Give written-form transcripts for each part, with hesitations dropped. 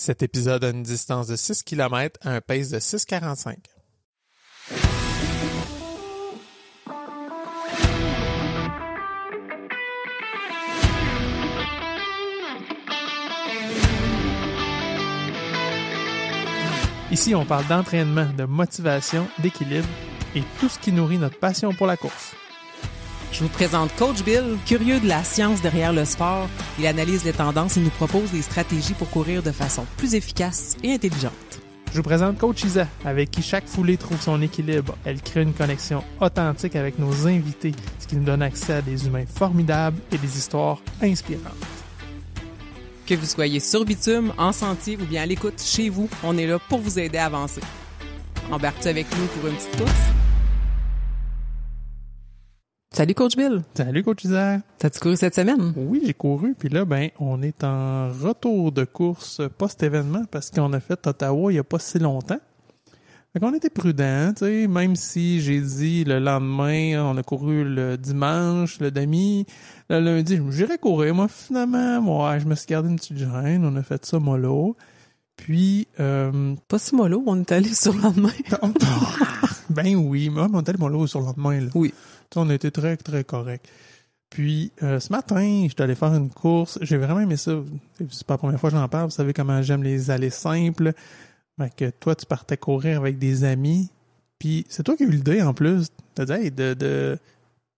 Cet épisode a une distance de 6 km à un pace de 6,45. Ici, on parle d'entraînement, de motivation, d'équilibre et tout ce qui nourrit notre passion pour la course. Je vous présente Coach Bill, curieux de la science derrière le sport. Il analyse les tendances et nous propose des stratégies pour courir de façon plus efficace et intelligente. Je vous présente Coach Isa, avec qui chaque foulée trouve son équilibre. Elle crée une connexion authentique avec nos invités, ce qui nous donne accès à des humains formidables et des histoires inspirantes. Que vous soyez sur bitume, en sentier ou bien à l'écoute chez vous, on est là pour vous aider à avancer. Embarques-tu avec nous pour une petite course? Salut Coach Bill! Salut Coach Isa! T'as-tu couru cette semaine? Oui, j'ai couru, puis là, on est en retour de course post-événement parce qu'on a fait Ottawa il n'y a pas si longtemps. Fait qu'on était prudents, tu sais, même si j'ai dit le lendemain, on a couru le dimanche, le demi, le lundi, j'irais courir. Moi, finalement, je me suis gardé une petite gêne, on a fait ça mollo. Puis... Pas si mollo, on est allé sur le lendemain. Ben oui, mais on est allé mollo sur le lendemain, là. Oui. T'sais, on a été très, très correct. Puis, ce matin, j'étais allé faire une course. J'ai vraiment aimé ça. C'est pas la première fois que j'en parle. Vous savez comment j'aime les allées simples. Fait que toi, tu partais courir avec des amis. Puis, c'est toi qui as eu l'idée, en plus. T'as dit, hey,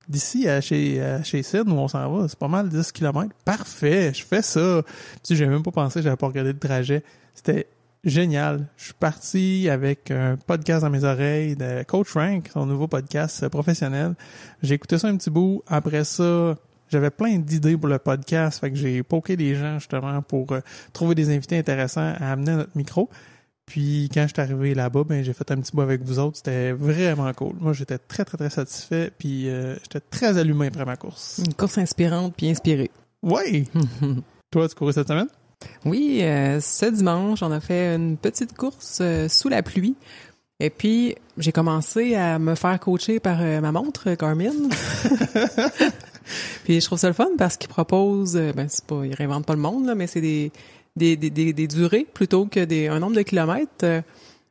d'ici à chez Sid, où on s'en va, c'est pas mal 10 km. Parfait, je fais ça. Puis, j'ai même pas pensé, j'avais pas regardé le trajet. C'était génial. Je suis parti avec un podcast dans mes oreilles de Coach Frank, son nouveau podcast professionnel. J'ai écouté ça un petit bout. Après ça, j'avais plein d'idées pour le podcast. Fait que j'ai poké des gens justement pour trouver des invités intéressants à amener à notre micro. Puis quand je suis arrivé là-bas, j'ai fait un petit bout avec vous autres. C'était vraiment cool. Moi, j'étais très, très, très satisfait. Puis j'étais très allumé après ma course. Une course inspirante puis inspirée. Oui! Toi, tu courais cette semaine? Oui, ce dimanche, on a fait une petite course sous la pluie. Et puis, j'ai commencé à me faire coacher par ma montre Garmin. Puis je trouve ça le fun parce qu'il propose, c'est pas, il réinvente pas le monde, là, mais c'est des durées plutôt que un nombre de kilomètres.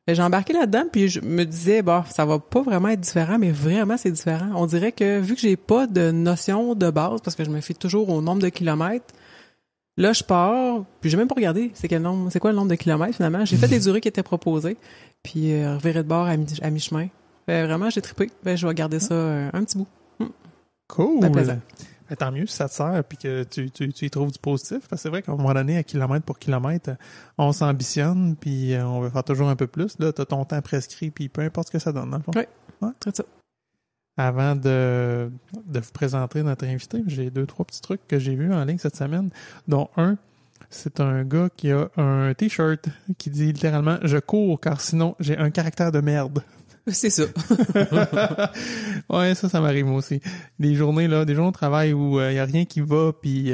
J'ai embarqué là-dedans, puis je me disais, ça va pas vraiment être différent, mais vraiment, c'est différent. On dirait que vu que j'ai pas de notion de base, parce que je me fie toujours au nombre de kilomètres, là, je pars, puis j'ai même pas regardé c'est quoi le nombre de kilomètres finalement. J'ai fait les durées qui étaient proposées, puis reviré de bord à mi-chemin. Vraiment, j'ai trippé. Je vais garder ça un petit bout. Cool! Ben, plaisant. Tant mieux si ça te sert puis que tu y trouves du positif. Parce que c'est vrai qu'à un moment donné, à kilomètre pour kilomètre, on s'ambitionne puis on veut faire toujours un peu plus. Là, t'as ton temps prescrit puis peu importe ce que ça donne, dans le fond. Oui, ouais. C'est ça. Avant de vous présenter notre invité, j'ai 2-3 petits trucs que j'ai vus en ligne cette semaine, dont un, c'est un gars qui a un t-shirt qui dit littéralement « Je cours car sinon j'ai un caractère de merde ». C'est ça. Ouais, ça m'arrive moi aussi. Des journées au travail où il y a rien qui va puis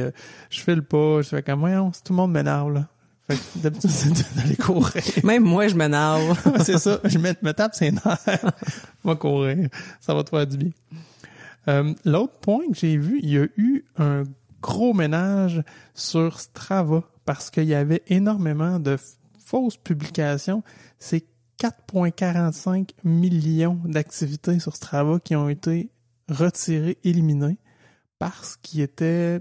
je file pas, je fais comme voyons, tout le monde m'énerve là. Fait que d'habitude c'est d'aller courir. Même moi je m'énerve. C'est ça, je me tape ses nerfs. Va courir, ça va te faire du bien. L'autre point que j'ai vu, il y a eu un gros ménage sur Strava parce qu'il y avait énormément de fausses publications. C'est 4,45 millions d'activités sur Strava qui ont été retirées, éliminées, parce qu'il était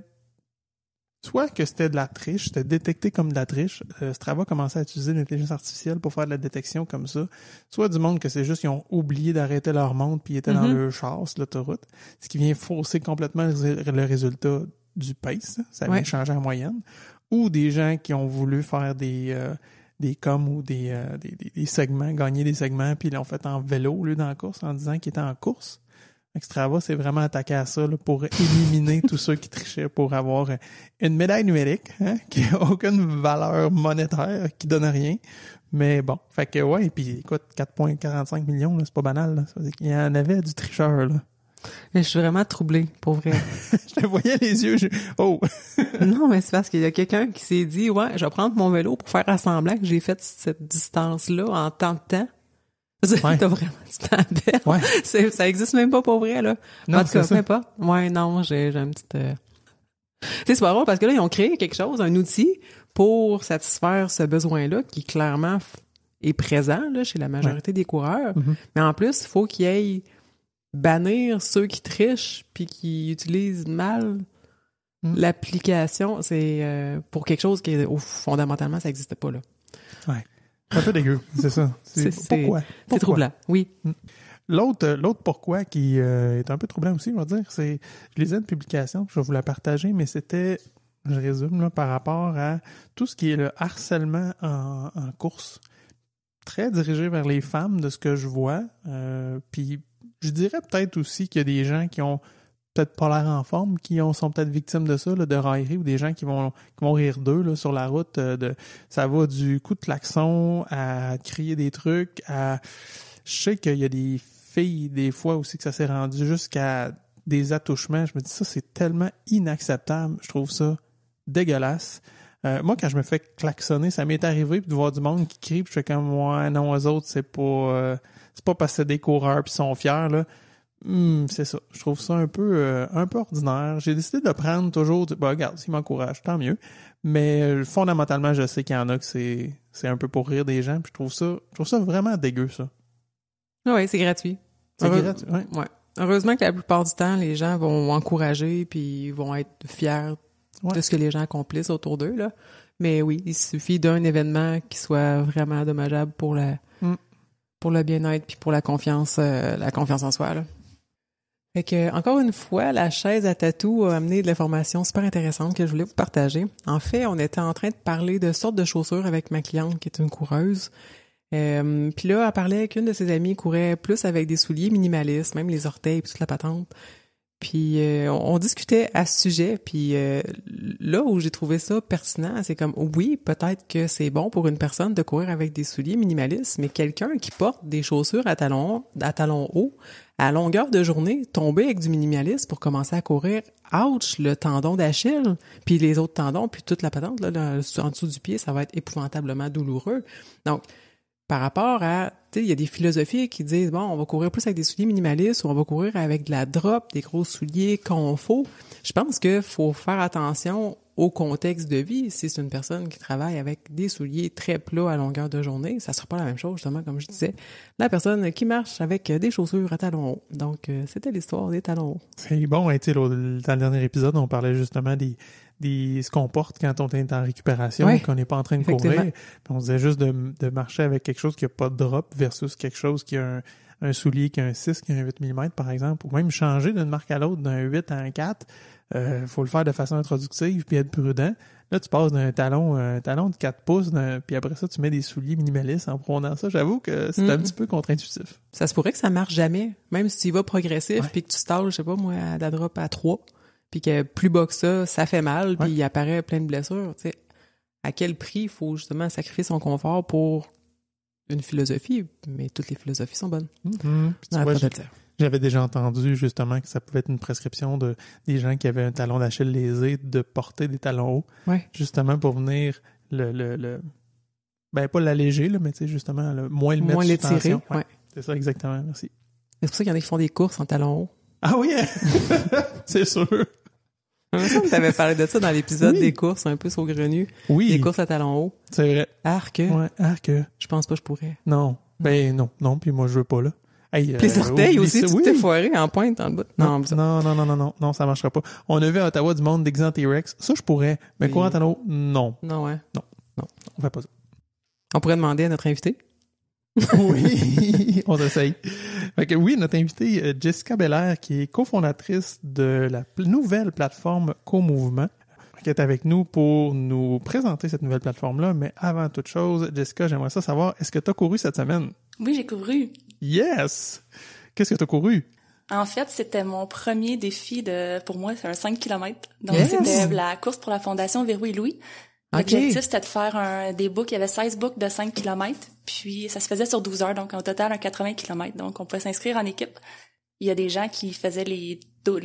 soit que c'était de la triche, c'était détecté comme de la triche. Strava commençait à utiliser l'intelligence artificielle pour faire de la détection comme ça. Soit du monde que c'est juste qu'ils ont oublié d'arrêter leur montre puis ils étaient dans leur char sur l'autoroute, ce qui vient fausser complètement le résultat du pace. Ça vient changer en moyenne. Ou des gens qui ont voulu faire des coms ou des segments, gagner des segments, puis ils l'ont fait en vélo au lieu d'en course, en disant qu'ils étaient en course. Strava s'est vraiment attaqué à ça là, pour éliminer tous ceux qui trichaient pour avoir une médaille numérique qui n'a aucune valeur monétaire, qui donne rien. Mais bon, fait que ouais, puis écoute, 4,45 millions, là, c'est pas banal. Là. Ça veut dire qu'il y en avait du tricheur, là. Je suis vraiment troublée, pour vrai. Je te voyais les yeux, oh! Non, mais c'est parce qu'il y a quelqu'un qui s'est dit, ouais, je vais prendre mon vélo pour faire semblant que j'ai fait cette distance-là en tant de temps. Ouais. T'as vraiment du temps à perdre. Ouais. Ça existe même pas pour vrai, là. Non, en tout cas, peu importe. Ouais, non, j'ai une petite... Tu sais, c'est pas drôle parce que là, ils ont créé quelque chose, un outil pour satisfaire ce besoin-là qui clairement est présent là, chez la majorité des coureurs. Mm-hmm. Mais en plus, il faut qu'il y ait bannir ceux qui trichent puis qui utilisent mal l'application. C'est pour quelque chose qui, fondamentalement, ça n'existe pas, là. Ouais. C'est un peu dégueu, c'est ça. Pourquoi? C'est troublant, oui. L'autre pourquoi qui est un peu troublant aussi, je vais dire, c'est, je lisais une publication, je vais vous la partager, mais c'était, je résume, là, par rapport à tout ce qui est le harcèlement en course, très dirigé vers les femmes, de ce que je vois. Puis je dirais peut-être aussi qu'il y a des gens qui ont peut-être pas l'air en forme, qui sont peut-être victimes de ça, là, de raillerie, ou des gens qui vont rire d'eux là, sur la route. Ça va du coup de klaxon à crier des trucs, à... Je sais qu'il y a des filles, des fois aussi, que ça s'est rendu jusqu'à des attouchements. Je me dis, ça, c'est tellement inacceptable. Je trouve ça dégueulasse. Moi, quand je me fais klaxonner, ça m'est arrivé, puis de voir du monde qui crie, puis je fais comme, ouais, non, eux autres, c'est pas parce que c'est des coureurs, puis ils sont fiers, là. C'est ça. Je trouve ça un peu ordinaire. J'ai décidé de prendre toujours, regarde, s'ils m'encouragent, tant mieux. Mais fondamentalement, je sais qu'il y en a que c'est un peu pour rire des gens, puis je trouve ça vraiment dégueu, ça. Oui, c'est gratuit. C'est gratuit, oui. Ouais. Heureusement que la plupart du temps, les gens vont encourager puis vont être fiers de ce que les gens accomplissent autour d'eux, là. Mais oui, il suffit d'un événement qui soit vraiment dommageable pour le bien-être puis pour la confiance en soi, là. Fait que, encore une fois, la chaise à tatou a amené de l'information super intéressante que je voulais vous partager. En fait, on était en train de parler de sortes de chaussures avec ma cliente qui est une coureuse. Puis là, elle parlait qu'une de ses amies courait plus avec des souliers minimalistes, même les orteils et toute la patente. Puis on discutait à ce sujet, puis là où j'ai trouvé ça pertinent, c'est comme, oui, peut-être que c'est bon pour une personne de courir avec des souliers minimalistes, mais quelqu'un qui porte des chaussures à talons hauts, à longueur de journée, tomber avec du minimaliste pour commencer à courir, ouch, le tendon d'Achille, puis les autres tendons, puis toute la patente, là, en dessous du pied, ça va être épouvantablement douloureux. Donc, par rapport à, tu sais, il y a des philosophies qui disent, bon, on va courir plus avec des souliers minimalistes ou on va courir avec de la drop, des gros souliers confo. Je pense qu'il faut faire attention au contexte de vie. Si c'est une personne qui travaille avec des souliers très plats à longueur de journée, ça sera pas la même chose, justement, comme je disais. La personne qui marche avec des chaussures à talons hauts. Donc, c'était l'histoire des talons hauts. C'est bon, tu sais, dans le dernier épisode, on parlait justement ce qu'on porte quand on est en récupération, qu'on n'est pas en train de courir. Puis on disait juste de marcher avec quelque chose qui n'a pas de drop versus quelque chose qui a un soulier qui a un 6, qui a un 8 mm, par exemple, ou même changer d'une marque à l'autre, d'un 8 à un 4. Faut le faire de façon introductive puis être prudent. Là, tu passes d'un talon de 4 pouces, puis après ça, tu mets des souliers minimalistes en prenant ça. J'avoue que c'est un petit peu contre-intuitif. Ça se pourrait que ça marche jamais, même si tu y vas progressif puis que tu stalles, je sais pas moi, à la drop à 3. Puis que plus bas que ça fait mal, puis il apparaît plein de blessures. Tu sais, à quel prix il faut justement sacrifier son confort pour une philosophie? Mais toutes les philosophies sont bonnes. J'avais déjà entendu justement que ça pouvait être une prescription des gens qui avaient un talon d'Achille lésé de porter des talons hauts, justement pour venir ben pas l'alléger, là, mais tu sais justement moins le mettre sous tension. Ouais. C'est ça exactement, merci. C'est pour ça qu'il y en a qui font des courses en talons hauts. Ah oui, c'est sûr. Tu avais parlé de ça dans l'épisode des courses un peu saugrenues. Oui. Des courses à talons hauts. C'est vrai. Arc. Ouais, arc. Je pense pas que je pourrais. Non. Ben non, puis moi je veux pas là. Hey, les orteils aussi, tu t'es foiré en pointe en bout. Non, ça marchera pas. On a vu à Ottawa du monde d'exant T-Rex. Ça, je pourrais. Mais courir en talons hauts, non. Non, ouais. Non, on fait pas ça. On pourrait demander à notre invité. Oui, on essaye. Fait que oui, notre invitée Jessica Belair, qui est cofondatrice de la nouvelle plateforme Co-Mouvement, qui est avec nous pour nous présenter cette nouvelle plateforme-là. Mais avant toute chose, Jessica, j'aimerais savoir, est-ce que tu as couru cette semaine? Oui, j'ai couru. Yes! Qu'est-ce que tu as couru? En fait, c'était mon premier défi pour moi, c'est un 5 km. Donc, yes! C'était la course pour la Fondation Véro et Louis. L'objectif, c'était de faire des books. Il y avait 16 books de 5 km. Puis, ça se faisait sur 12 heures. Donc, au total, un 80 km. Donc, on pouvait s'inscrire en équipe. Il y a des gens qui faisaient les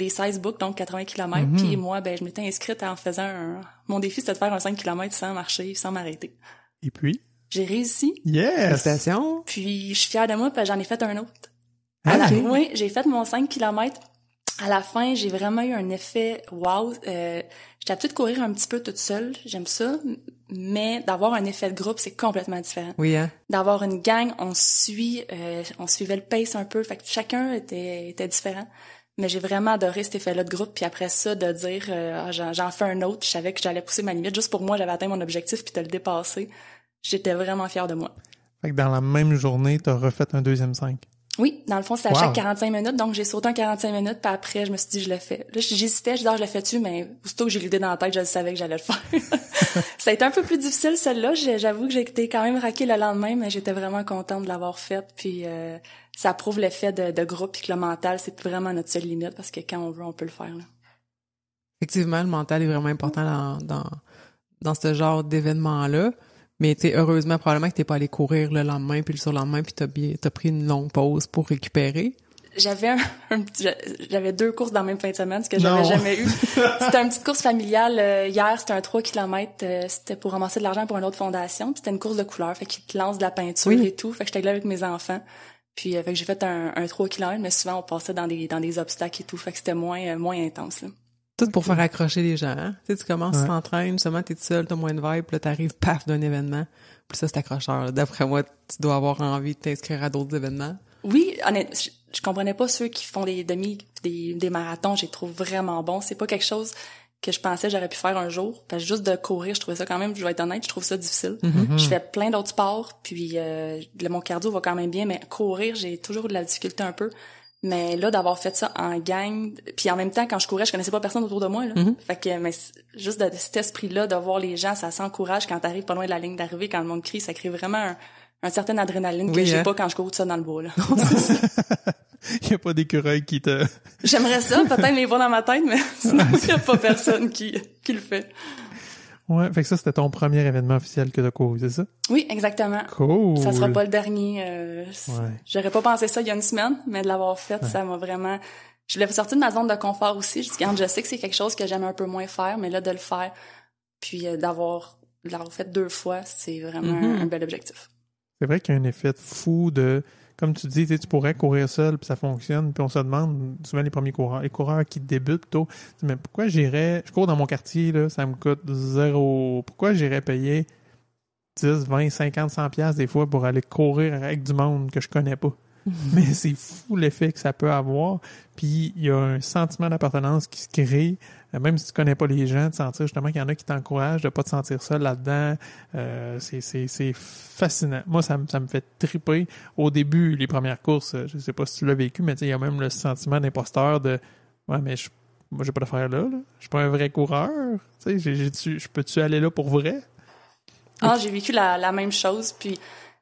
16 books, donc 80 km. Mm-hmm. Puis moi, je m'étais inscrite en faisant mon défi, c'était de faire un 5 km sans marcher, sans m'arrêter. Et puis? J'ai réussi. Yes! Félicitations. Puis, je suis fière de moi parce que j'en ai fait un autre. Okay. Oui, j'ai fait mon 5 km À la fin, j'ai vraiment eu un effet wow. J'étais habituée de courir un petit peu toute seule, j'aime ça, mais d'avoir un effet de groupe, c'est complètement différent. Oui, hein? D'avoir une gang, on suivait le pace un peu, fait que chacun était différent. Mais j'ai vraiment adoré cet effet-là de groupe, puis après ça, de dire j'en fais un autre, je savais que j'allais pousser ma limite. Juste pour moi, j'avais atteint mon objectif, puis de le dépasser. J'étais vraiment fière de moi. Fait que dans la même journée, t'as refait un deuxième 5. Oui, dans le fond, c'était à chaque 45 minutes, donc j'ai sauté un 45 minutes, puis après, je me suis dit, je le fais. Là, j'hésitais, je disais, je le fais-tu, mais aussitôt que j'ai l'idée dans la tête, je savais que j'allais le faire. Ça a été un peu plus difficile, celle-là. J'avoue que j'ai été quand même raquée le lendemain, mais j'étais vraiment contente de l'avoir faite, puis ça prouve l'effet de groupe, puis que le mental, c'est vraiment notre seule limite, parce que quand on veut, on peut le faire, là. Effectivement, le mental est vraiment important dans ce genre d'événement-là. Mais heureusement, probablement que t'es pas allé courir le lendemain puis le surlendemain puis t'as pris une longue pause pour récupérer. J'avais j'avais 2 courses dans la même fin de semaine, ce que j'avais jamais eu. C'était une petite course familiale. Hier, c'était un 3 km. C'était pour ramasser de l'argent pour une autre fondation. Puis c'était une course de couleurs. Fait qu'ils te lancent de la peinture et tout. Fait que j'étais là avec mes enfants. Puis fait que j'ai fait un 3 km, mais souvent on passait dans des obstacles et tout. Fait que c'était moins intense, là. Tout pour faire accrocher les gens, hein? Tu sais, tu commences, tu t'entraînes, justement, t'es tout seul, t'as moins de vibe, puis là, t'arrives, paf, d'un événement. Puis ça, c'est accrocheur, là. D'après moi, tu dois avoir envie de t'inscrire à d'autres événements. Oui, honnêtement, je comprenais pas ceux qui font des marathons, je les trouve vraiment bons. C'est pas quelque chose que je pensais que j'aurais pu faire un jour. Parce que juste de courir, je trouvais ça quand même, je vais être honnête, je trouve ça difficile. Je fais plein d'autres sports, puis mon cardio va quand même bien, mais courir, j'ai toujours eu de la difficulté un peu. Mais là, d'avoir fait ça en gang, puis en même temps, quand je courais, je connaissais pas personne autour de moi, là. Fait que, mais juste de cet esprit-là, de voir les gens, ça s'encourage quand t'arrives pas loin de la ligne d'arrivée, quand le monde crie, ça crée vraiment un certain adrénaline que j'ai pas quand je cours tout ça dans le bois, là. Il y a pas d'écureuil qui te... J'aimerais ça, peut-être les voir dans ma tête, mais sinon, il y a pas personne qui le fait. Ouais, fait que ça, c'était ton premier événement officiel que t'as couru, c'est ça? Oui, exactement. Cool! Ça sera pas le dernier. J'aurais pas pensé ça il y a une semaine, mais de l'avoir fait, ça m'a vraiment... Je voulais sortir de ma zone de confort aussi. Je sais que c'est quelque chose que j'aime un peu moins faire, mais là, de le faire, puis de l'avoir fait 2 fois, c'est vraiment un bel objectif. C'est vrai qu'il y a un effet fou de... Comme tu dis, tu pourrais courir seul, puis ça fonctionne, puis on se demande, souvent les coureurs qui débutent plutôt, mais pourquoi je cours dans mon quartier, là, ça me coûte 0, pourquoi j'irais payer 10, 20, 50, 100 piastres des fois pour aller courir avec du monde que je connais pas? Mais c'est fou l'effet que ça peut avoir, puis il y a un sentiment d'appartenance qui se crée, même si tu connais pas les gens, de sentir justement qu'il y en a qui t'encouragent, de pas te sentir seul là-dedans. C'est fascinant. Moi, ça me fait triper. Au début, les premières courses, je sais pas si tu l'as vécu, mais il y a même le sentiment d'imposteur de « Ouais, mais moi, j'ai pas d'affaire là. Je suis pas un vrai coureur. Je peux-tu aller là pour vrai? » J'ai vécu la même chose, puis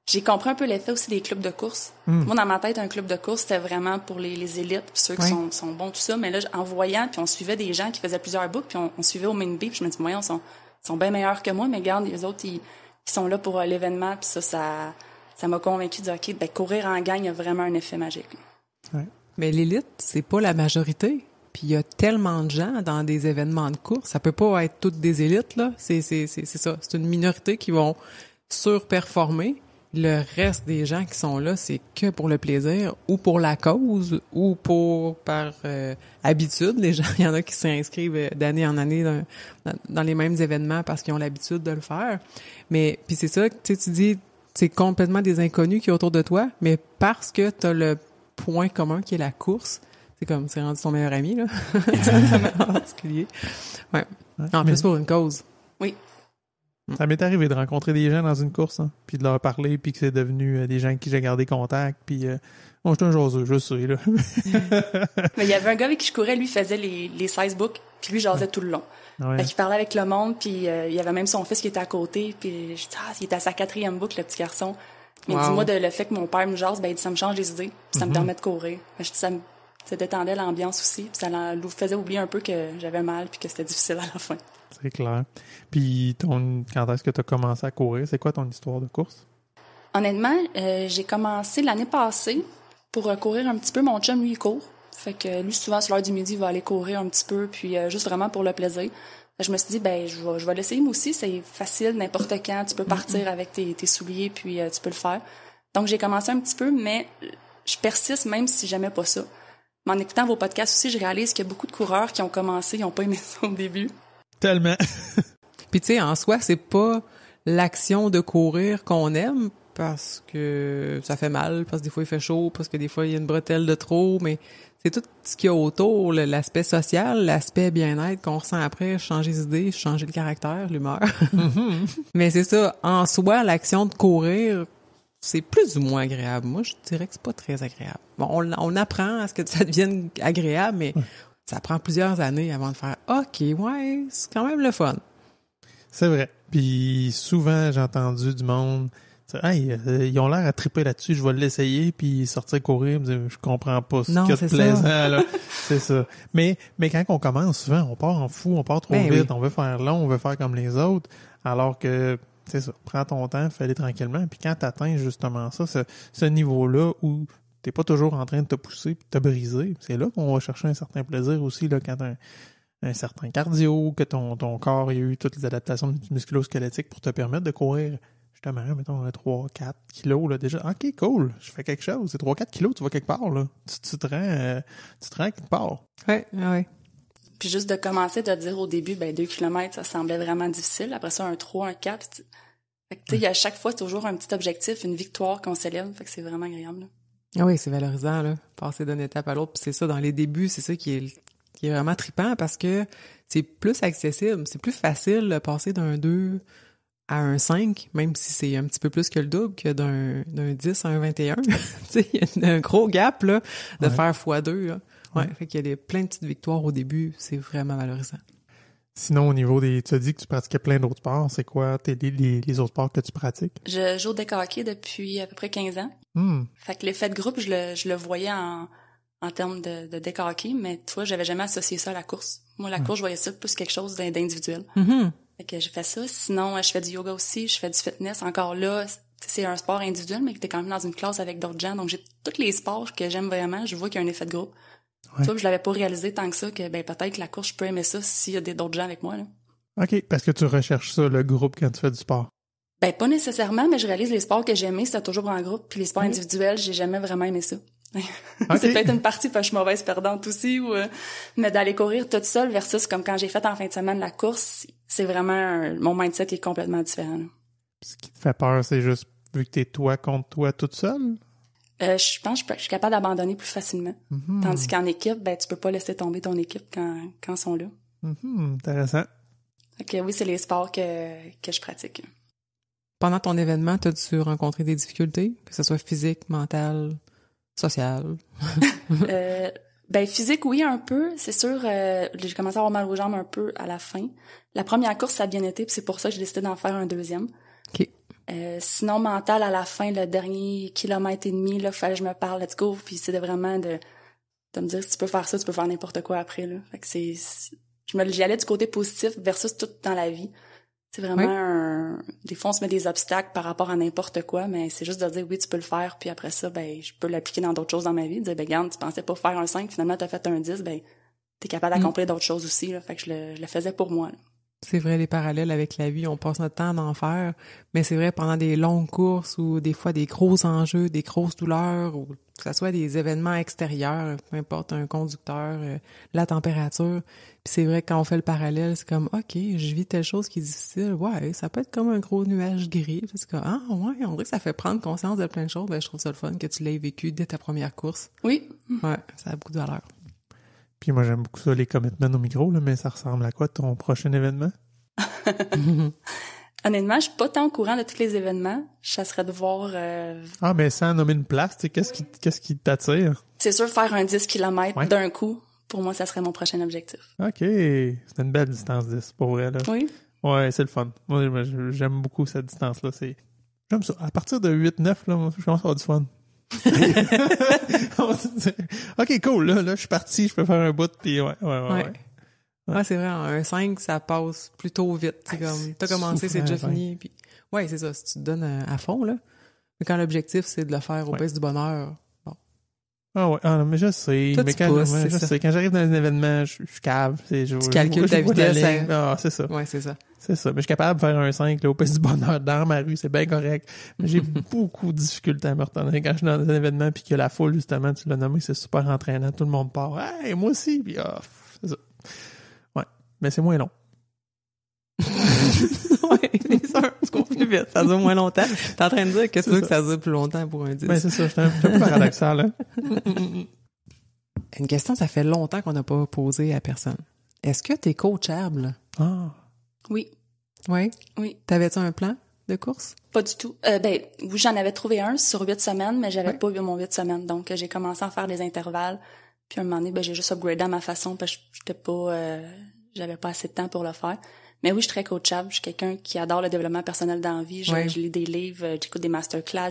j'ai compris un peu l'effet aussi des clubs de course. Moi, dans ma tête, un club de course, c'était vraiment pour les élites, puis ceux qui sont bons, tout ça. Mais là, en voyant, puis on suivait des gens qui faisaient plusieurs books, puis on suivait au main beat, puis je me dis, voyons, ils sont bien meilleurs que moi, mais regarde, les autres, ils sont là pour l'événement, puis ça m'a convaincu de dire, OK, ben, courir en gang, il y a vraiment un effet magique. Ouais. Mais l'élite, c'est pas la majorité. Puis il y a tellement de gens dans des événements de course, ça peut pas être toutes des élites, là. C'est ça. C'est une minorité qui vont surperformer. Le reste des gens qui sont là, c'est que pour le plaisir ou pour la cause ou par habitude. Les gens, il y en a qui s'inscrivent d'année en année dans les mêmes événements parce qu'ils ont l'habitude de le faire. Mais puis c'est ça, tu dis, c'est complètement des inconnus qui est autour de toi, mais parce que tu as le point commun qui est la course, c'est rendu ton meilleur ami, là. En particulier. Ouais. En plus pour une cause. Oui. Ça m'est arrivé de rencontrer des gens dans une course, hein, puis de leur parler, puis que c'est devenu des gens avec qui j'ai gardé contact, puis moi, j'étais un jaseux, je sais, là. Mais il y avait un gars avec qui je courais, lui, il faisait les 16 books, puis lui, jasait tout le long. Ouais. Fait qu'il parlait avec le monde, puis il y avait même son fils qui était à côté, puis je dis, il était à sa 4e book, le petit garçon. Mais dis-moi, le fait que mon père me jase, ben, il dit, ça me change les idées, puis ça me permet de courir. Je dis, ça détendait l'ambiance aussi, puis ça nous faisait oublier un peu que j'avais mal, puis que c'était difficile à la fin. C'est clair. Puis, quand est-ce que tu as commencé à courir? C'est quoi ton histoire de course? Honnêtement, j'ai commencé l'année passée pour courir un petit peu. Mon chum, lui, il court. Fait que lui, souvent, sur l'heure du midi, il va aller courir un petit peu, puis juste vraiment pour le plaisir. Je me suis dit, ben, je vais l'essayer, moi aussi. C'est facile, n'importe quand. Tu peux partir avec tes souliers, puis tu peux le faire. Donc, j'ai commencé un petit peu, mais je persiste même si j'aimais pas ça. Mais en écoutant vos podcasts aussi, je réalise qu'il y a beaucoup de coureurs qui ont commencé, ils n'ont pas aimé ça au début. Tellement. Puis tu sais, en soi, c'est pas l'action de courir qu'on aime parce que ça fait mal, parce que des fois il fait chaud, parce que des fois il y a une bretelle de trop, mais c'est tout ce qu'il y a autour, l'aspect social, l'aspect bien-être qu'on ressent après, changer d'idée, changer le caractère, l'humeur. Mais c'est ça, en soi, l'action de courir, c'est plus ou moins agréable. Moi, je dirais que c'est pas très agréable. Bon, on apprend à ce que ça devienne agréable, mais ça prend plusieurs années avant de faire « OK, ouais, c'est quand même le fun ». C'est vrai. Puis souvent, j'ai entendu du monde « Hey, ils ont l'air à triper là-dessus, je vais l'essayer, puis sortir courir, me dire, je comprends pas ce qu'il y a de plaisant. » là. C'est ça. Mais quand on commence, souvent, on part en fou, on part trop vite, oui. On veut faire long, on veut faire comme les autres, alors que, c'est ça, prends ton temps, fais-le tranquillement. Puis quand tu atteins justement ça, ce niveau-là où t'es pas toujours en train de te pousser puis de te briser, c'est là qu'on va chercher un certain plaisir aussi, là, quand un certain cardio, que ton corps a eu toutes les adaptations musculo-squelettiques pour te permettre de courir, justement, mettons, 3-4 kilos, là, déjà. OK, cool, je fais quelque chose. C'est 3-4 kilos, tu vas quelque part, là. Tu te rends quelque part. Ouais. Puis juste de commencer, de dire au début, 2 kilomètres, ça semblait vraiment difficile. Après ça, un 3, un 4. Fait que, tu sais, à chaque fois, c'est toujours un petit objectif, une victoire qu'on célèbre. Fait que c'est vraiment agréable, là. Ah oui, c'est valorisant, là. Passer d'une étape à l'autre. Puis c'est ça, dans les débuts, c'est ça qui est vraiment trippant parce que c'est plus accessible. C'est plus facile de passer d'un 2 à un 5, même si c'est un petit peu plus que le double, que d'un 10 à un 21. Tu sais, il y a un gros gap, là, de faire x2, là. Ouais. Fait qu'il y a plein de petites victoires au début. C'est vraiment valorisant. Sinon, au niveau tu as dit que tu pratiquais plein d'autres sports. C'est quoi les autres sports que tu pratiques? Je joue au deck hockey depuis à peu près 15 ans. Fait que l'effet de groupe, je le voyais en termes de deck hockey, mais toi, j'avais jamais associé ça à la course. Moi, la course, je voyais ça plus quelque chose d'individuel. Fait que j'ai fait ça. Sinon, je fais du yoga aussi, je fais du fitness. Encore là, c'est un sport individuel, mais que t'es quand même dans une classe avec d'autres gens. Donc, j'ai tous les sports que j'aime vraiment. Je vois qu'il y a un effet de groupe. Tu vois, je l'avais pas réalisé tant que ça, que peut-être que la course, je peux aimer ça s'il y a d'autres gens avec moi, là. OK, parce que tu recherches ça, le groupe, quand tu fais du sport. Pas nécessairement, mais je réalise les sports que j'aimais, c'était toujours en groupe. Puis les sports individuels, j'ai jamais vraiment aimé ça. C'est peut-être une partie parce que je suis mauvaise perdante aussi, mais d'aller courir toute seule versus comme quand j'ai fait en fin de semaine la course, c'est vraiment mon mindset qui est complètement différent, là. Ce qui te fait peur, c'est juste vu que t'es toi contre toi toute seule? Je pense que je suis capable d'abandonner plus facilement. Tandis qu'en équipe, tu peux pas laisser tomber ton équipe quand ils sont là. Intéressant. OK, oui, c'est les sports que je pratique. Pendant ton événement, t'as-tu rencontré des difficultés? Que ce soit physique, mentale, sociale? Physique, oui, un peu. C'est sûr, j'ai commencé à avoir mal aux jambes un peu à la fin. La première course, ça a bien été, puis c'est pour ça que j'ai décidé d'en faire un deuxième. OK. Sinon, mental, à la fin, le dernier kilomètre et demi, là, fallait que je me parle, let's go, puis c'était vraiment de me dire, si tu peux faire ça, tu peux faire n'importe quoi après, là. Fait que j'y allais du côté positif versus tout dans la vie. C'est vraiment des fois, on se met des obstacles par rapport à n'importe quoi, mais c'est juste de dire, oui, tu peux le faire, puis après ça, je peux l'appliquer dans d'autres choses dans ma vie. Dire, regarde, tu pensais pas faire un 5, finalement, t'as fait un 10, t'es capable d'accomplir d'autres choses aussi, là. Fait que je le faisais pour moi, là. C'est vrai, les parallèles avec la vie, on passe notre temps d'en faire, mais c'est vrai, pendant des longues courses ou des fois des gros enjeux, des grosses douleurs, ou que ce soit des événements extérieurs, peu importe, un conducteur, la température, puis c'est vrai que quand on fait le parallèle, c'est comme, OK, je vis telle chose qui est difficile, ouais, ça peut être comme un gros nuage gris, puis c'est comme, ah ouais, on dirait que ça fait prendre conscience de plein de choses, je trouve ça le fun que tu l'aies vécu dès ta première course. Oui. Ouais, ça a beaucoup de valeur. Puis moi, j'aime beaucoup ça, les commitments au micro, là, mais ça ressemble à quoi ton prochain événement? Honnêtement, je suis pas tant au courant de tous les événements. Ça serait de voir... mais sans nommer une place, tu sais, qu'est-ce qui t'attire? C'est sûr, faire un 10 km d'un coup, pour moi, ça serait mon prochain objectif. OK. C'est une belle distance 10, pour vrai, là. Oui. Ouais, c'est le fun. Moi, j'aime beaucoup cette distance-là. J'aime ça. À partir de 8-9, là, moi, je commence à avoir du fun. OK, cool, là, je suis parti, je peux faire un bout, puis ouais. Ouais, c'est vrai, un 5, ça passe plutôt vite. C'est comme, t'as commencé, c'est déjà fini. Puis, ouais, c'est ça, si tu te donnes à fond, là. Mais quand l'objectif, c'est de le faire au baisse du bonheur, bon. Ah ouais, ah non, mais je sais. Toi, mais tu quand pousses, je c'est ça. sais, quand j'arrive dans un événement, je cave. Tu calcules ta vitesse, c'est ça. Ouais, c'est ça. C'est ça. Mais je suis capable de faire un 5 là, au Pays du Bonheur dans ma rue, c'est bien correct. Mais j'ai beaucoup de difficultés à me retenir quand je suis dans un événement puis que la foule, justement, tu l'as nommé, c'est super entraînant. Tout le monde part. Hey, moi aussi. Puis c'est ça. Ouais. Mais c'est moins long. Ouais, c'est sûr. Tu cours plus vite. Ça dure moins longtemps. T'es en train de dire que tu veux que ça dure plus longtemps pour un 10. Ben, c'est ça. C'est un peu paradoxal, hein. Une question, ça fait longtemps qu'on n'a pas posé à personne. Est-ce que t'es coachable? Ah. Oui. Oui? Oui. T'avais-tu un plan de course? Pas du tout. Oui, j'en avais trouvé un sur 8 semaines, mais j'avais pas eu mon 8 semaines. Donc, j'ai commencé à faire des intervalles. Puis, à un moment donné, j'ai juste upgradé à ma façon parce que j'avais pas assez de temps pour le faire. Mais oui, je suis très coachable. Je suis quelqu'un qui adore le développement personnel dans la vie. Je lis des livres, j'écoute des masterclass.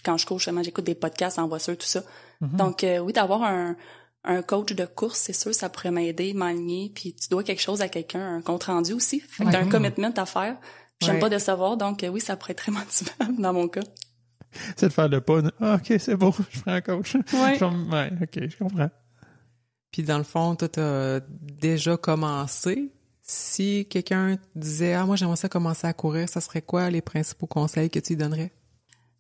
Quand je coach, justement, j'écoute des podcasts en voiture, tout ça. Mm-hmm. Donc, oui, d'avoir un coach de course, c'est sûr, ça pourrait m'aider, m'aligner. Puis tu dois quelque chose à quelqu'un, un compte rendu aussi. Fait que t'as un commitment à faire. J'aime pas décevoir, donc oui, ça pourrait être très motivant dans mon cas. C'est de faire le pas. Ah, OK, c'est beau, je prends un coach. Ouais. Ouais, OK, je comprends. Puis dans le fond, toi, t'as déjà commencé. Si quelqu'un te disait « Ah, moi, j'aimerais ça commencer à courir », ça serait quoi les principaux conseils que tu lui donnerais?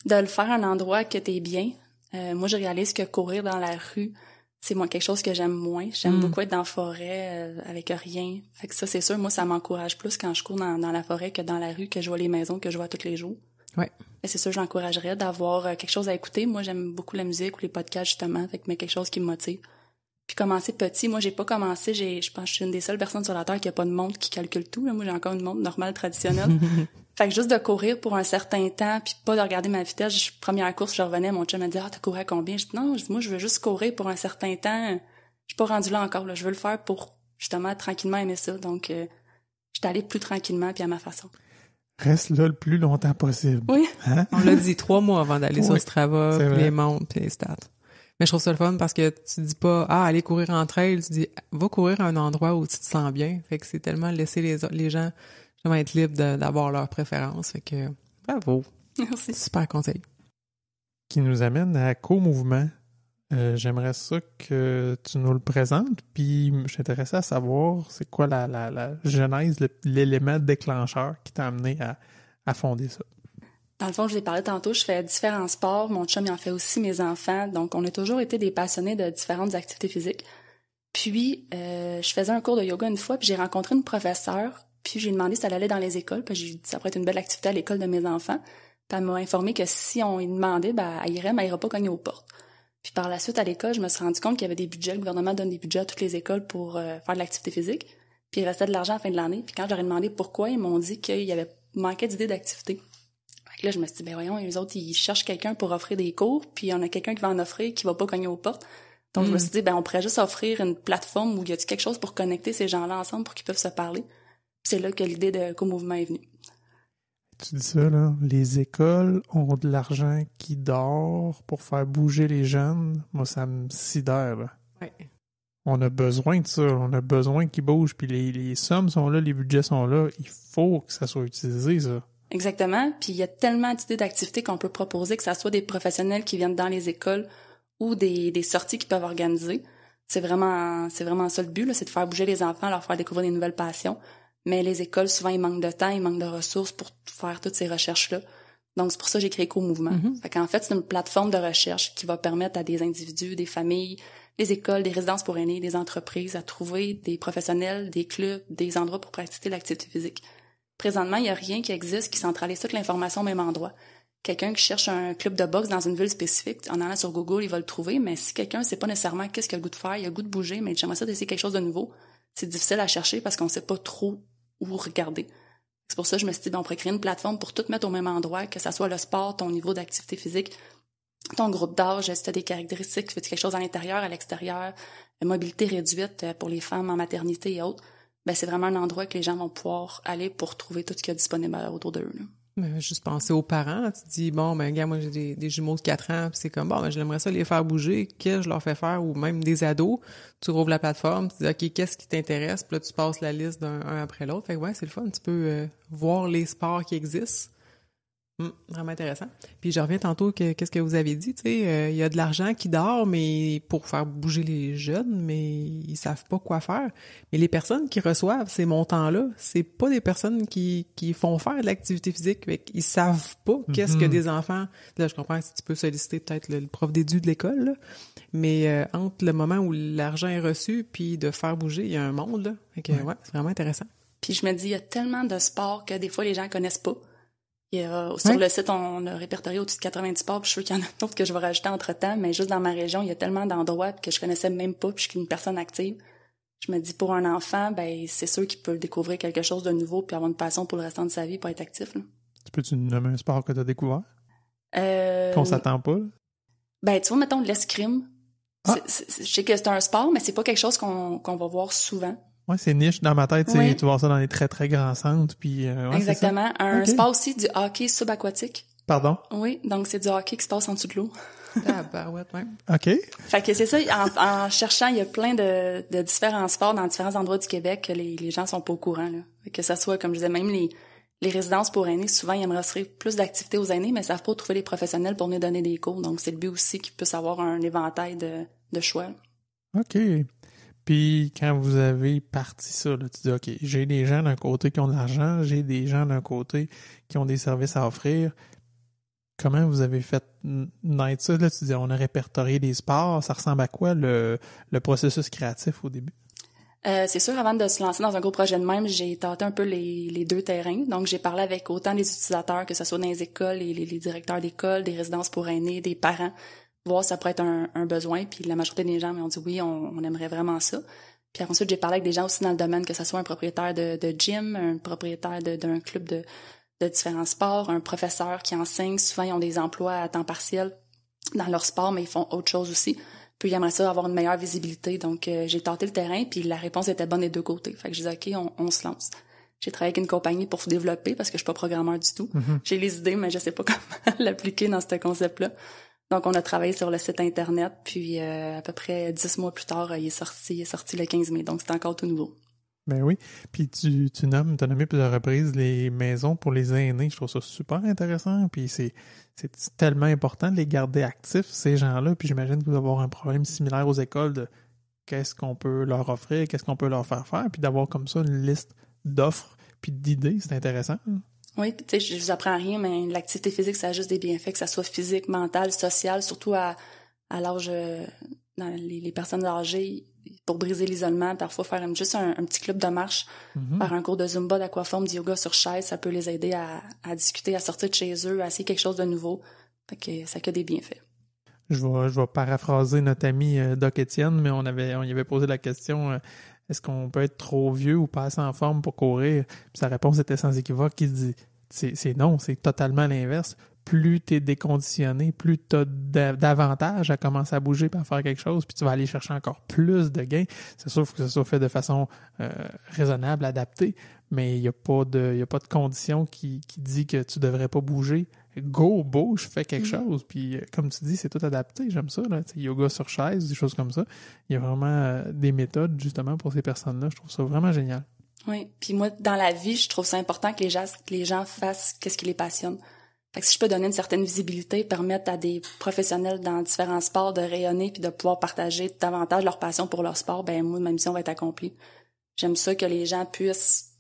De le faire à un endroit que t'es bien. Moi, je réalise que courir dans la rue, c'est moi quelque chose que j'aime moins. J'aime beaucoup être dans la forêt avec rien. Fait que ça, c'est sûr, moi, ça m'encourage plus quand je cours dans la forêt que dans la rue, que je vois les maisons que je vois tous les jours. Ouais. Et c'est sûr, j'encouragerais d'avoir quelque chose à écouter. Moi, j'aime beaucoup la musique ou les podcasts, justement. Fait que, mais quelque chose qui me motive. Puis commencer petit. Moi, j'ai pas commencé. Je pense que je suis une des seules personnes sur la Terre qui a pas de montre qui calcule tout. Là. Moi, j'ai encore une montre normale, traditionnelle. Fait que juste de courir pour un certain temps, puis pas de regarder ma vitesse. Première course, je revenais, mon chum me dit « Ah, t'as couru à combien? » Je dis « Non, moi, je veux juste courir pour un certain temps. Je suis pas rendue là encore. Là. Je veux le faire pour, justement, tranquillement aimer ça. » Donc, j'étais allée plus tranquillement puis à ma façon. Reste là le plus longtemps possible. Oui. Hein? On l'a dit 3 mois avant d'aller sur Strava, puis les montres, puis les stats. Mais je trouve ça le fun parce que tu dis pas « Ah, aller courir en trail », tu dis « Va courir à un endroit où tu te sens bien ». Fait que c'est tellement laisser les gens justement être libres d'avoir leurs préférences. Fait que bravo. Merci. Super conseil. Qui nous amène à Co-Mouvement. J'aimerais ça que tu nous le présentes, puis je suis intéressé à savoir c'est quoi la genèse, l'élément déclencheur qui t'a amené à fonder ça. Dans le fond, je vous ai parlé tantôt, je fais différents sports. Mon chum, il en fait aussi, mes enfants. Donc, on a toujours été des passionnés de différentes activités physiques. Puis, je faisais un cours de yoga une fois, puis j'ai rencontré une professeure. Puis, j'ai demandé si elle allait dans les écoles. Puis, j'ai dit, ça pourrait être une belle activité à l'école de mes enfants. Puis, elle m'a informé que si on lui demandait, elle irait, mais elle ira pas cogner aux portes. Puis, par la suite, à l'école, je me suis rendu compte qu'il y avait des budgets. Le gouvernement donne des budgets à toutes les écoles pour faire de l'activité physique. Puis, il restait de l'argent à la fin de l'année. Puis, quand je leur ai demandé pourquoi, ils m'ont dit qu'il y avait manqué d'idées d'activité. Là, je me suis dit, voyons, les autres, ils cherchent quelqu'un pour offrir des cours, puis il y en a quelqu'un qui va en offrir, qui va pas cogner aux portes. Donc, je me suis dit, on pourrait juste offrir une plateforme où il y a quelque chose pour connecter ces gens-là ensemble pour qu'ils peuvent se parler. Puis c'est là que l'idée de Co-Mouvement est venue. Tu dis ça, là, les écoles ont de l'argent qui dort pour faire bouger les jeunes. Moi, ça me sidère, là. Ouais. On a besoin de ça, on a besoin qu'ils bougent, puis les sommes sont là, les budgets sont là. Il faut que ça soit utilisé, ça. Exactement. Puis il y a tellement d'idées d'activités qu'on peut proposer, que ça soit des professionnels qui viennent dans les écoles ou des sorties qu'ils peuvent organiser. C'est vraiment ça le but, là, c'est de faire bouger les enfants, leur faire découvrir des nouvelles passions. Mais les écoles, souvent, ils manquent de temps, ils manquent de ressources pour faire toutes ces recherches-là. Donc, c'est pour ça que j'ai créé Co-Mouvement. Fait qu'en fait, c'est une plateforme de recherche qui va permettre à des individus, des familles, des écoles, des résidences pour aînés, des entreprises à trouver des professionnels, des clubs, des endroits pour pratiquer l'activité physique. Présentement, il n'y a rien qui existe qui centralise toute l'information au même endroit. Quelqu'un qui cherche un club de boxe dans une ville spécifique, en allant sur Google, il va le trouver, mais si quelqu'un ne sait pas nécessairement qu'est-ce qu'il a le goût de faire, il a le goût de bouger, mais j'aimerais ça d'essayer quelque chose de nouveau, c'est difficile à chercher parce qu'on ne sait pas trop où regarder. C'est pour ça que je me suis dit, on pourrait créer une plateforme pour tout mettre au même endroit, que ça soit le sport, ton niveau d'activité physique, ton groupe d'âge, si tu as des caractéristiques, fais-tu quelque chose à l'intérieur, à l'extérieur, mobilité réduite pour les femmes en maternité et autres. C'est vraiment un endroit que les gens vont pouvoir aller pour trouver tout ce qu'il y a disponible autour d'eux. Là. Juste penser aux parents, tu te dis, gars, moi j'ai des jumeaux de 4 ans, puis c'est comme, j'aimerais ça les faire bouger, qu'est-ce que je leur fais faire, ou même des ados, tu rouvres la plateforme, tu dis, OK, qu'est-ce qui t'intéresse, puis là, tu passes la liste d'un après l'autre. Fait que c'est le fun, tu peux voir les sports qui existent, Vraiment intéressant. Puis je reviens tantôt qu'est-ce que vous avez dit, tu sais, il y a de l'argent qui dort, mais pour faire bouger les jeunes, mais ils savent pas quoi faire. Mais les personnes qui reçoivent ces montants-là, c'est pas des personnes qui font faire de l'activité physique. Fait qu'ils savent pas qu'est-ce que des enfants. Là, je comprends si tu peux solliciter peut-être le prof d'édu de l'école, là. Mais entre le moment où l'argent est reçu puis de faire bouger, il y a un monde, là. Fait que ouais, c'est vraiment intéressant. Puis je me dis, il y a tellement de sports que des fois les gens connaissent pas. Sur le site, on a répertorié au-dessus de 90 sports, puis je suis sûre qu'il y en a d'autres que je vais rajouter entre-temps, mais juste dans ma région, il y a tellement d'endroits que je connaissais même pas, puis je suis une personne active. Je me dis, pour un enfant, ben c'est sûr qu'il peut découvrir quelque chose de nouveau puis avoir une passion pour le restant de sa vie pour être actif. Là. Tu peux-tu nous nommer un sport que tu as découvert? Qu'on s'attend pas? Là? Ben, tu vois, mettons, l'escrime. Je sais que c'est un sport, mais c'est pas quelque chose qu'on va voir souvent. Ouais, c'est niche. Dans ma tête, tu vois ça dans les très, très grands centres. Puis, exactement. Un sport aussi du hockey subaquatique. Pardon? Oui, donc c'est du hockey qui se passe en dessous de l'eau. Ah, bah ouais. OK. Fait que c'est ça, en cherchant, il y a plein de différents sports dans différents endroits du Québec que les gens sont pas au courant, là. Que ça soit, comme je disais, même les résidences pour aînés, souvent, ils aimeraient offrir plus d'activités aux aînés, mais ils savent pas trouver les professionnels pour venir donner des cours. Donc, c'est le but aussi qu'ils puissent avoir un éventail de choix. OK. Puis, quand vous avez parti ça, là, tu dis, OK, j'ai des gens d'un côté qui ont de l'argent, j'ai des gens d'un côté qui ont des services à offrir. Comment vous avez fait naître ça? Là, tu dis, on a répertorié des sports. Ça ressemble à quoi, le processus créatif au début? C'est sûr, avant de se lancer dans un gros projet de même, j'ai tâté un peu les deux terrains. Donc, j'ai parlé avec autant des utilisateurs, que ce soit dans les écoles, les directeurs d'école, des résidences pour aînés, des parents, voir si ça pourrait être un besoin. Puis la majorité des gens m'ont dit oui, on aimerait vraiment ça. Puis ensuite, j'ai parlé avec des gens aussi dans le domaine, que ce soit un propriétaire de gym, un propriétaire d'un club de différents sports, un professeur qui enseigne. Souvent, ils ont des emplois à temps partiel dans leur sport, mais ils font autre chose aussi. Puis ils aimeraient ça avoir une meilleure visibilité. Donc, j'ai tenté le terrain, puis la réponse était bonne des deux côtés. Fait que je disais, OK, on se lance. J'ai travaillé avec une compagnie pour se développer, parce que je suis pas programmeur du tout. Mm-hmm. J'ai les idées, mais je sais pas comment l'appliquer dans ce concept-là. Donc, on a travaillé sur le site Internet, puis à peu près 10 mois plus tard, il est sorti le 15 mai. Donc, c'est encore tout nouveau. Ben oui. Puis t'as nommé plusieurs reprises les maisons pour les aînés. Je trouve ça super intéressant. Puis c'est tellement important de les garder actifs, ces gens-là. Puis j'imagine que vous allez avoir un problème similaire aux écoles de qu'est-ce qu'on peut leur offrir, qu'est-ce qu'on peut leur faire faire. Puis d'avoir comme ça une liste d'offres puis d'idées, c'est intéressant. Oui, tu sais, je vous apprends rien, mais l'activité physique, ça a juste des bienfaits, que ça soit physique, mental, social, surtout à l'âge, dans les personnes âgées, pour briser l'isolement, parfois faire juste un petit club de marche, faire un cours de Zumba, d'aquaforme, de yoga sur chaise, ça peut les aider à discuter, à sortir de chez eux, à essayer quelque chose de nouveau. Fait que ça a que des bienfaits. Je vais paraphraser notre ami Doc Étienne, mais on y avait posé la question est-ce qu'on peut être trop vieux ou pas assez en forme pour courir? Puis sa réponse était sans équivoque, il dit c'est non, c'est totalement l'inverse. Plus tu es déconditionné, plus tu as d'avantages à commencer à bouger et à faire quelque chose, puis tu vas aller chercher encore plus de gains. C'est sûr qu'il faut que ce soit fait de façon raisonnable, adaptée, mais il n'y a pas de condition qui dit que tu devrais pas bouger. Go, bouge, fais quelque chose. Puis comme tu dis, c'est tout adapté, j'aime ça. Là. Yoga sur chaise, des choses comme ça. Il y a vraiment des méthodes justement pour ces personnes-là. Je trouve ça vraiment génial. Oui, puis moi, dans la vie, je trouve ça important que les gens fassent ce qui les passionne. Fait que si je peux donner une certaine visibilité, permettre à des professionnels dans différents sports de rayonner puis de pouvoir partager davantage leur passion pour leur sport, ben moi, ma mission va être accomplie. J'aime ça que les gens puissent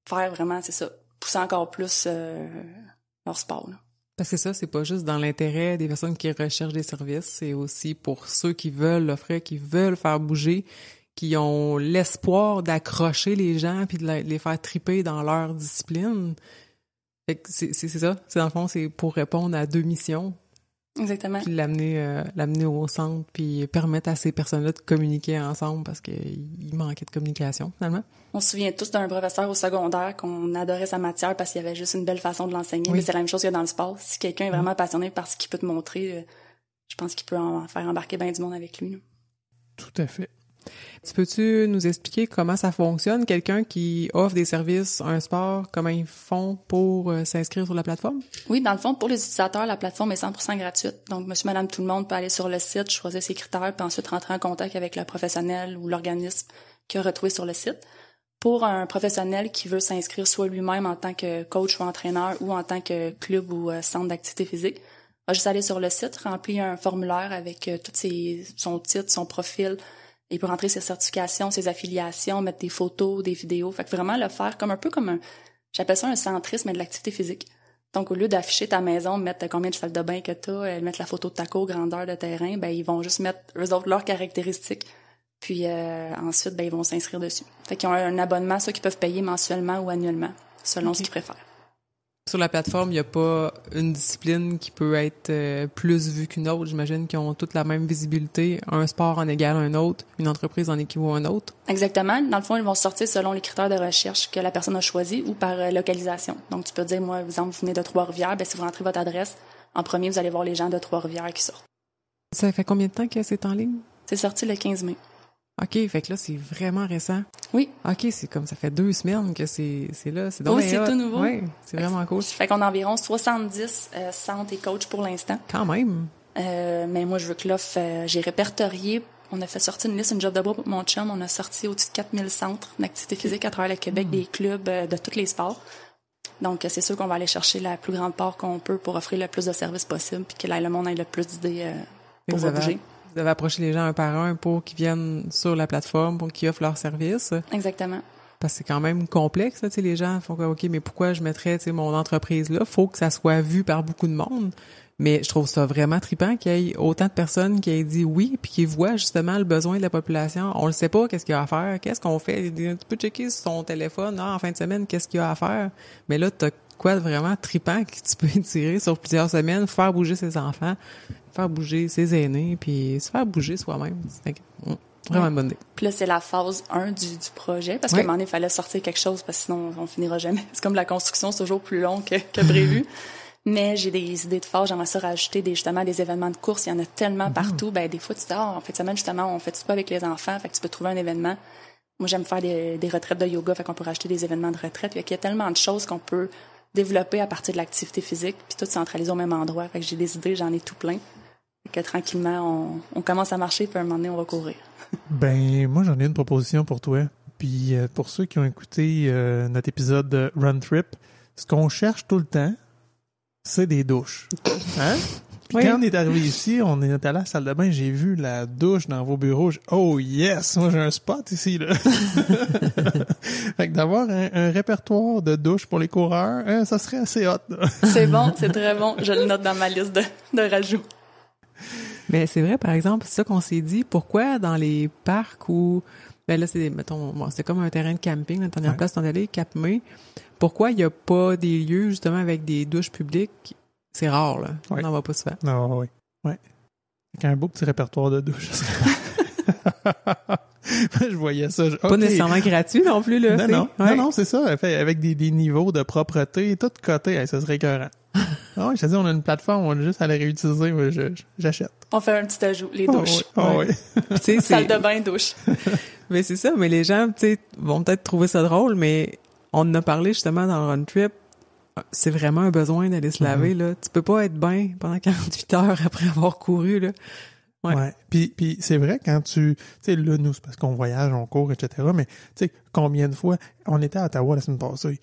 faire vraiment, c'est ça, pousser encore plus leur sport, là. Parce que ça, c'est pas juste dans l'intérêt des personnes qui recherchent des services, c'est aussi pour ceux qui veulent l'offrir, qui veulent faire bouger, qui ont l'espoir d'accrocher les gens puis de les faire triper dans leur discipline. Fait que c'est ça. C'est dans le fond, c'est pour répondre à deux missions. Exactement. Puis l'amener au centre puis permettre à ces personnes-là de communiquer ensemble parce qu'il manquait de communication, finalement. On se souvient tous d'un professeur au secondaire qu'on adorait sa matière parce qu'il y avait juste une belle façon de l'enseigner. Oui. Mais c'est la même chose que dans le sport. Si quelqu'un est vraiment passionné par ce qu'il peut te montrer, je pense qu'il peut en faire embarquer bien du monde avec lui. Là. Tout à fait. Peux-tu nous expliquer comment ça fonctionne? Quelqu'un qui offre des services, un sport, comment ils font pour s'inscrire sur la plateforme? Oui, dans le fond, pour les utilisateurs, la plateforme est 100% gratuite. Donc, monsieur, madame, tout le monde peut aller sur le site, choisir ses critères, puis ensuite rentrer en contact avec le professionnel ou l'organisme qui a retrouvé sur le site. Pour un professionnel qui veut s'inscrire soit lui-même en tant que coach ou entraîneur ou en tant que club ou centre d'activité physique, il va juste aller sur le site, remplir un formulaire avec son titre, son profil. Il peut rentrer ses certifications, ses affiliations, mettre des photos, des vidéos. Fait que vraiment le faire comme un peu comme j'appelle ça un centrisme, mais de l'activité physique. Donc, au lieu d'afficher ta maison, mettre combien de salles de bain que t'as, mettre la photo de ta cour, grandeur de terrain, ben ils vont juste mettre eux autres leurs caractéristiques. Puis ensuite, ben ils vont s'inscrire dessus. Fait qu'ils ont un abonnement, ceux qui peuvent payer mensuellement ou annuellement, selon ce qu'ils préfèrent. Sur la plateforme, il n'y a pas une discipline qui peut être plus vue qu'une autre. J'imagine qu'ils ont toutes la même visibilité. Un sport en égal un autre, une entreprise en équivaut un autre. Exactement. Dans le fond, ils vont sortir selon les critères de recherche que la personne a choisi ou par localisation. Donc, tu peux dire, moi, par exemple, vous venez de Trois-Rivières, ben si vous rentrez votre adresse, en premier, vous allez voir les gens de Trois-Rivières qui sortent. Ça fait combien de temps que c'est en ligne? C'est sorti le 15 mai. OK, fait que là, c'est vraiment récent. Oui. OK, c'est comme ça fait 2 semaines que c'est là. C'est donc c'est tout nouveau. Oui, c'est vraiment cool. Fait qu'on a environ 70 centres et coachs pour l'instant. Quand même. Mais moi, je veux que l'offre, j'ai répertorié, on a fait sortir une liste, une job de bras pour mon chum. On a sorti au-dessus de 4000 centres d'activité physique à travers le Québec, des clubs de tous les sports. Donc, c'est sûr qu'on va aller chercher la plus grande part qu'on peut pour offrir le plus de services possible puis que le monde ait le plus d'idées pour bouger. Vous avez approché les gens un par un pour qu'ils viennent sur la plateforme, pour qu'ils offrent leurs services. Exactement. Parce que c'est quand même complexe, tu sais, les gens font que, OK, mais pourquoi je mettrais, tu sais, mon entreprise là? Faut que ça soit vu par beaucoup de monde. Mais je trouve ça vraiment trippant qu'il y ait autant de personnes qui aient dit oui puis qui voient justement le besoin de la population. On le sait pas, qu'est-ce qu'il y a à faire? Qu'est-ce qu'on fait? Tu peux checker sur son téléphone, en fin de semaine, qu'est-ce qu'il y a à faire? Mais là, t'as quoi de vraiment trippant que tu peux étirer sur plusieurs semaines, faire bouger ses enfants, faire bouger ses aînés, puis se faire bouger soi-même. C'est vraiment une bonne idée. Puis là, c'est la phase 1 du projet, parce qu'à un moment donné, il fallait sortir quelque chose, parce que sinon, on finira jamais. C'est comme la construction, c'est toujours plus long que prévu. Mais j'ai des idées de phase, j'aimerais ça rajouter justement des événements de course. Il y en a tellement partout. Ben, des fois, tu dis, en fait, semaine, justement, on fait tout pas avec les enfants, fait que tu peux trouver un événement. Moi, j'aime faire des retraites de yoga, fait qu'on peut rajouter des événements de retraite. Fait qu'il y a tellement de choses qu'on peut développer à partir de l'activité physique, puis tout centralisé au même endroit. Fait que j'ai des idées, j'en ai tout plein. Fait que tranquillement, on commence à marcher, puis à un moment donné, on va courir. Ben, moi, j'en ai une proposition pour toi. Puis pour ceux qui ont écouté notre épisode de Run Trip, ce qu'on cherche tout le temps, c'est des douches. Hein? Puis quand on est arrivé ici, on est allé à la salle de bain, j'ai vu la douche dans vos bureaux. Oh yes! Moi, j'ai un spot ici, là. Fait que d'avoir un répertoire de douches pour les coureurs, ça serait assez hot, là. C'est bon, c'est très bon. Je le note dans ma liste de rajouts. Mais c'est vrai, par exemple, c'est ça qu'on s'est dit. Pourquoi dans les parcs où, ben là, c'est, mettons, bon, c'est comme un terrain de camping, la dernière place, on est allé, Cap-May. Pourquoi il n'y a pas des lieux, justement, avec des douches publiques? C'est rare, là. On n'en va pas souvent. Non, oui. Ouais. Avec un beau petit répertoire de douches. Je voyais ça. Pas nécessairement gratuit non plus, là. Non, c'est ça. Avec des niveaux de propreté, tout côté, ça serait écœurant. Ah oui, je te dis, on a une plateforme, on a juste à la réutiliser, moi, j'achète. On fait un petit ajout, les douches. Oui. Salle de bain, douche. Mais c'est ça, mais les gens, tu sais, vont peut-être trouver ça drôle, mais on en a parlé justement dans le Run Trip. C'est vraiment un besoin d'aller se laver, là. Tu peux pas être bien pendant 48 heures après avoir couru, là. Ouais. Puis c'est vrai, quand tu sais, là, nous, c'est parce qu'on voyage, on court, etc., mais tu sais, combien de fois, on était à Ottawa la semaine passée.